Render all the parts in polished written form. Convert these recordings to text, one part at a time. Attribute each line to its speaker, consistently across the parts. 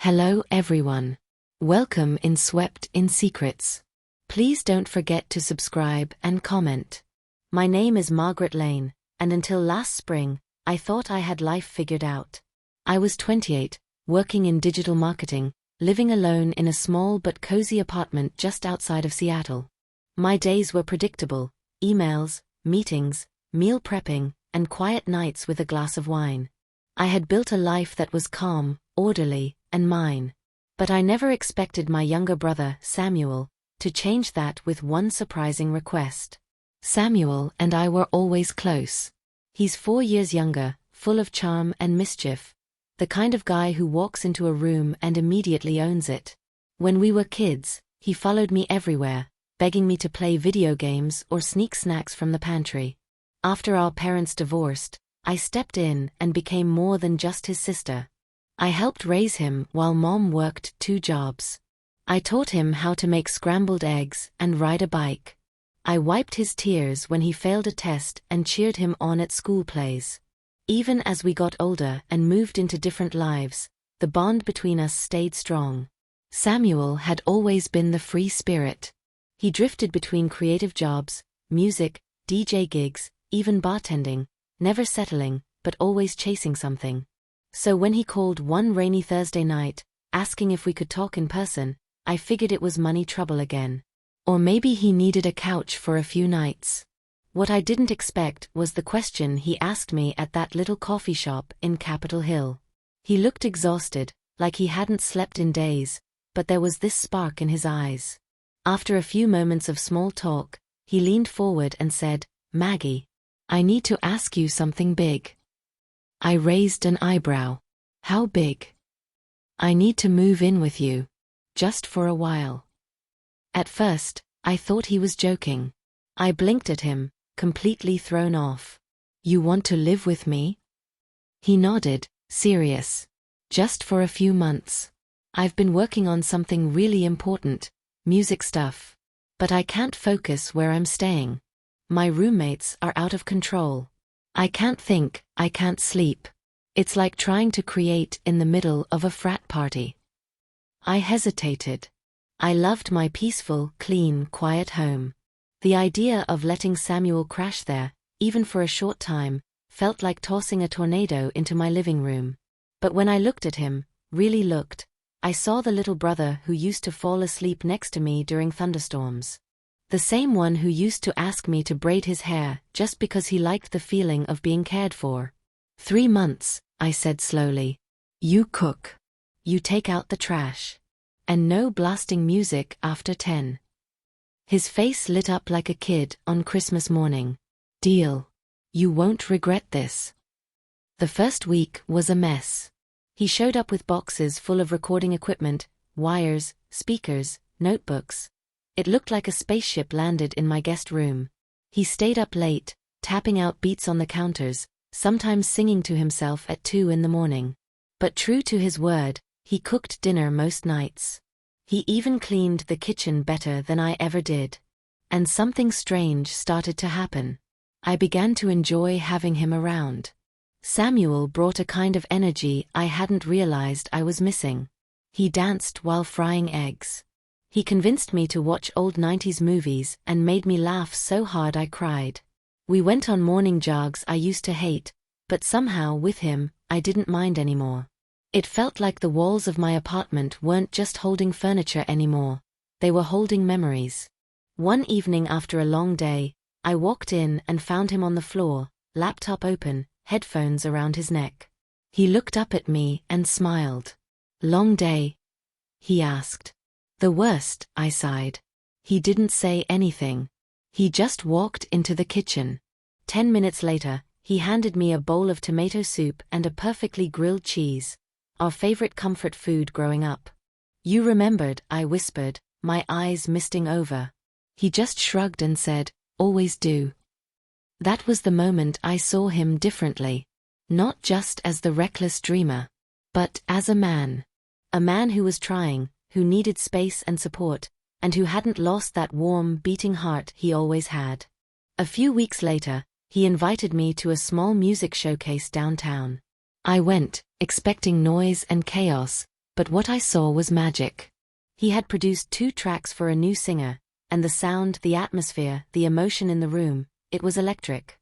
Speaker 1: Hello everyone. Welcome in Swept in Secrets. Please don't forget to subscribe and comment. My name is Margaret Lane, and until last spring, I thought I had life figured out. I was 28, working in digital marketing, living alone in a small but cozy apartment just outside of Seattle. My days were predictable: emails, meetings, meal prepping, and quiet nights with a glass of wine. I had built a life that was calm, orderly, and mine. But I never expected my younger brother, Samuel, to change that with one surprising request. Samuel and I were always close. He's 4 years younger, full of charm and mischief, the kind of guy who walks into a room and immediately owns it. When we were kids, he followed me everywhere, begging me to play video games or sneak snacks from the pantry. After our parents divorced, I stepped in and became more than just his sister. I helped raise him while Mom worked 2 jobs. I taught him how to make scrambled eggs and ride a bike. I wiped his tears when he failed a test and cheered him on at school plays. Even as we got older and moved into different lives, the bond between us stayed strong. Samuel had always been the free spirit. He drifted between creative jobs, music, DJ gigs, even bartending, never settling, but always chasing something. So when he called one rainy Thursday night, asking if we could talk in person, I figured it was money trouble again. Or maybe he needed a couch for a few nights. What I didn't expect was the question he asked me at that little coffee shop in Capitol Hill. He looked exhausted, like he hadn't slept in days, but there was this spark in his eyes. After a few moments of small talk, he leaned forward and said, "Maggie, I need to ask you something big." I raised an eyebrow. "How big?" "I need to move in with you. Just for a while." At first, I thought he was joking. I blinked at him, completely thrown off. "You want to live with me?" He nodded, serious. "Just for a few months. I've been working on something really important, music stuff. But I can't focus where I'm staying. My roommates are out of control. I can't think, I can't sleep. It's like trying to create in the middle of a frat party." I hesitated. I loved my peaceful, clean, quiet home. The idea of letting Samuel crash there, even for a short time, felt like tossing a tornado into my living room. But when I looked at him, really looked, I saw the little brother who used to fall asleep next to me during thunderstorms. The same one who used to ask me to braid his hair just because he liked the feeling of being cared for. 3 months, I said slowly. You cook. You take out the trash. And no blasting music after 10. His face lit up like a kid on Christmas morning. Deal. You won't regret this. The first week was a mess. He showed up with boxes full of recording equipment, wires, speakers, notebooks. It looked like a spaceship landed in my guest room. He stayed up late, tapping out beats on the counters, sometimes singing to himself at 2 in the morning. But true to his word, he cooked dinner most nights. He even cleaned the kitchen better than I ever did. And something strange started to happen. I began to enjoy having him around. Samuel brought a kind of energy I hadn't realized I was missing. He danced while frying eggs. He convinced me to watch old 90s movies and made me laugh so hard I cried. We went on morning jogs I used to hate, but somehow with him, I didn't mind anymore. It felt like the walls of my apartment weren't just holding furniture anymore, they were holding memories. One evening after a long day, I walked in and found him on the floor, laptop open, headphones around his neck. He looked up at me and smiled. "Long day?" he asked. "The worst," I sighed. He didn't say anything. He just walked into the kitchen. 10 minutes later, he handed me a bowl of tomato soup and a perfectly grilled cheese, our favorite comfort food growing up. "You remembered," I whispered, my eyes misting over. He just shrugged and said, "Always do." That was the moment I saw him differently. Not just as the reckless dreamer, but as a man. A man who was trying, who needed space and support, and who hadn't lost that warm, beating heart he always had. A few weeks later, he invited me to a small music showcase downtown. I went, expecting noise and chaos, But what I saw was magic. He had produced 2 tracks for a new singer, and the sound, the atmosphere, the emotion in the room, it was electric.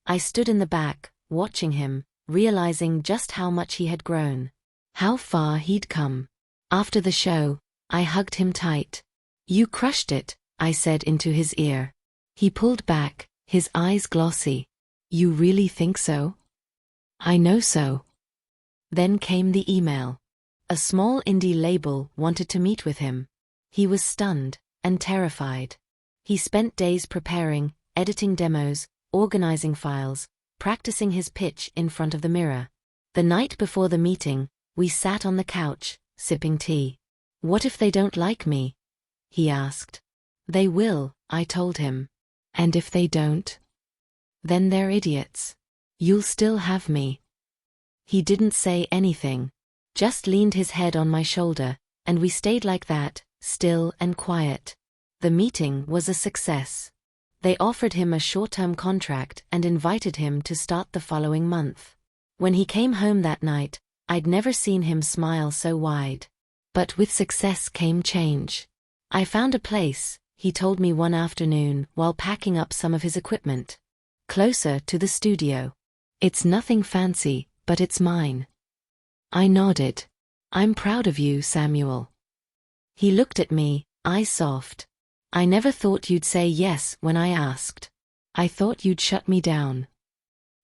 Speaker 1: I stood in the back, watching him, realizing just how much he had grown. How far he'd come. After the show, I hugged him tight. "You crushed it," I said into his ear. He pulled back, his eyes glossy. "You really think so?" "I know so." Then came the email. A small indie label wanted to meet with him. He was stunned and terrified. He spent days preparing, editing demos, organizing files, practicing his pitch in front of the mirror. The night before the meeting, we sat on the couch, sipping tea. "What if they don't like me?" he asked. "They will," I told him. "And if they don't?" "Then they're idiots. You'll still have me." He didn't say anything, just leaned his head on my shoulder, and we stayed like that, still and quiet. The meeting was a success. They offered him a short-term contract and invited him to start the following month. When he came home that night, I'd never seen him smile so wide. But with success came change. "I found a place," he told me one afternoon while packing up some of his equipment. "Closer to the studio. It's nothing fancy, but it's mine." I nodded. "I'm proud of you, Samuel." He looked at me, eyes soft. "I never thought you'd say yes when I asked. I thought you'd shut me down."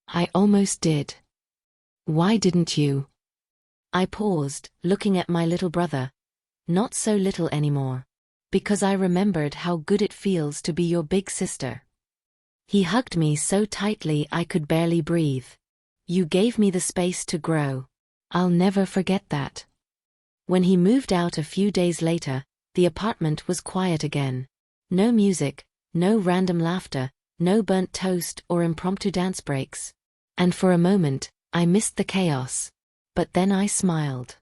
Speaker 1: "I almost did." "Why didn't you?" I paused, looking at my little brother. "Not so little anymore. Because I remembered how good it feels to be your big sister." He hugged me so tightly I could barely breathe. "You gave me the space to grow. I'll never forget that." When he moved out a few days later, the apartment was quiet again. No music, no random laughter, no burnt toast or impromptu dance breaks. And for a moment, I missed the chaos. But then I smiled.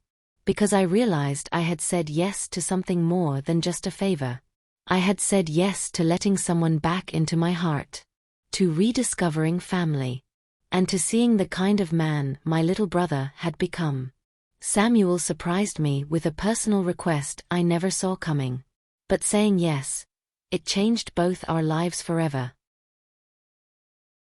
Speaker 1: Because I realized I had said yes to something more than just a favor. I had said yes to letting someone back into my heart. To rediscovering family. And to seeing the kind of man my little brother had become. Samuel surprised me with a personal request I never saw coming. But saying yes, it changed both our lives forever.